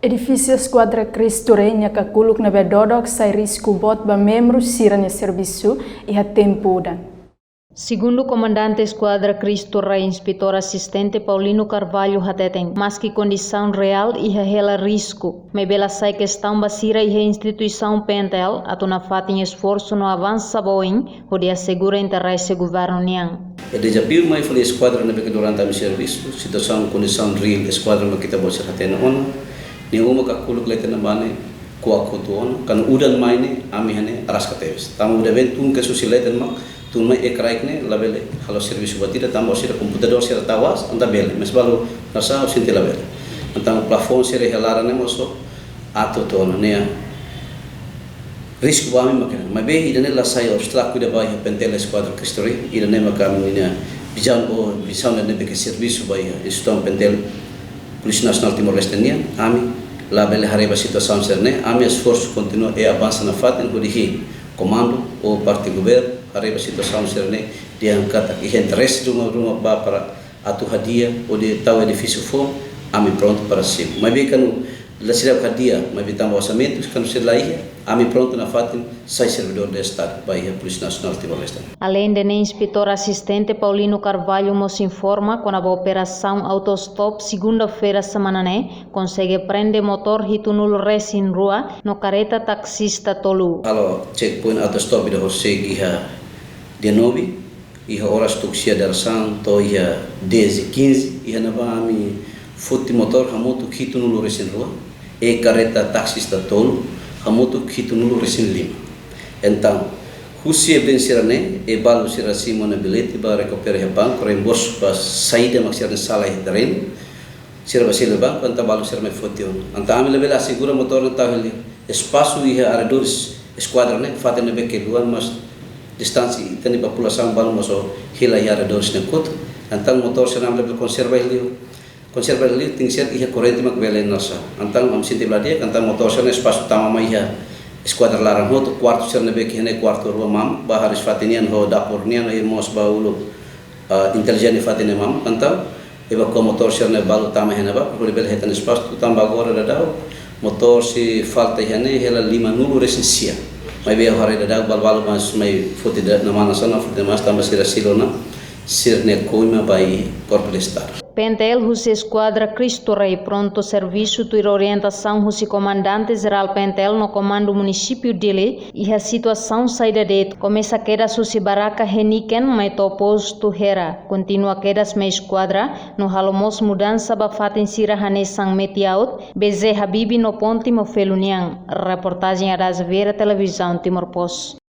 Edifício Esquadra Cristo Reina kakuluk na bedodok sai risco bot ba membros siranya serviço e a tempo dan. Segundo o comandante Esquadra Cristo Rei, inspetor assistente Paulino Carvalho Hateten, mas que condição real e rela risco, mas bela sai questão basira e a instituição Pentel, atuna fatin esforço no avanço boin, onde assegura interesse governo niang. O desafio mais foi a esquadra na beca durante a serviço, situação condição real esquadra na kita bolsa Hateten on, ni uma kakuluk lete na bane kuak kutuon, kan udan maine amihane aras katevis. Tamu udah bentung ke susileten mak. Tunai ekraikne labele kalau serviço batida tambah sira computador sira tawas anda bele mas balu nasa sinti labele antang plafon sira helarane moso ato tona nea risco bami makena mabe idane la sai obstáculo de vai Pentel Esquadra Cristo Rei idane makam ina bijan o bisan ne beke serviço vai eston Pentel Polícia Nacional Timor-Leste ami labele hareba situação serne ami esforço continua e avança na faten hodihi comando o parte governo hareba situação serne diangkat e interesse rumah ba para atu hadiah ou de tal edifício for ami pronto para si mas bem canu la sirap hadiah mas bem também orçamento canu ser laia ami pronto na fatin sai servidor do estado Bahia Polícia Nacional Timor-Leste. Além de inspetor assistente Paulino Carvalho nos informa com a operação autostop segunda-feira semana consegue prender motor hitunul resin rua no careta taxista tolu. Kalau checkpoint autostop de José de 9 e a horas tuxia darsang to ia 10:15 e na bami futi motor hamoto kito nulo resin rua e careta taxista tolo hamoto kito nulo resin 5. Então husia bensirane e balu sira simona bilete ba recupera he banco reembolso ba saída maxira sala e terreno sira basile banco anta balu sira me futi on anta ami lebela segura motor ta heli espaço e arredores esquadra ne fatene beke luan mas distância tani população balu moso hila ya arredores ne kut antang motor sira lebel conserva ele tem ser ia corrente mak bele nossa antang am sinti bladia antang motor sira espaço tama mai ya esquadra larang ho to quarto sira ne beke ne quarto ro mam bahar fatenian ho dapur nian e mos baulu inteligente fatene mam antang eba ko motor sira ne balu tama hena ba ko lebel hetan espaço tamba agora dadau motor se falta hene hela 5 nulo resensia mai be hore dadau balbalu mas mai fote na mana sana fote mas tamba sira silona sirne coima bai corpo de estado. Pentel José Esquadra Cristo Rei pronto serviço de orientação José Comandante Geral Pentel no comando município dele e a situação saída de começa a queda Susi Baraka Heniken mai posto hera continua quedas me esquadra no halomos mudança bafaten sira hanesang metiaut BZ Habibi no ponte mo feluniang reportagem Aras Vera Televisão Timor Post.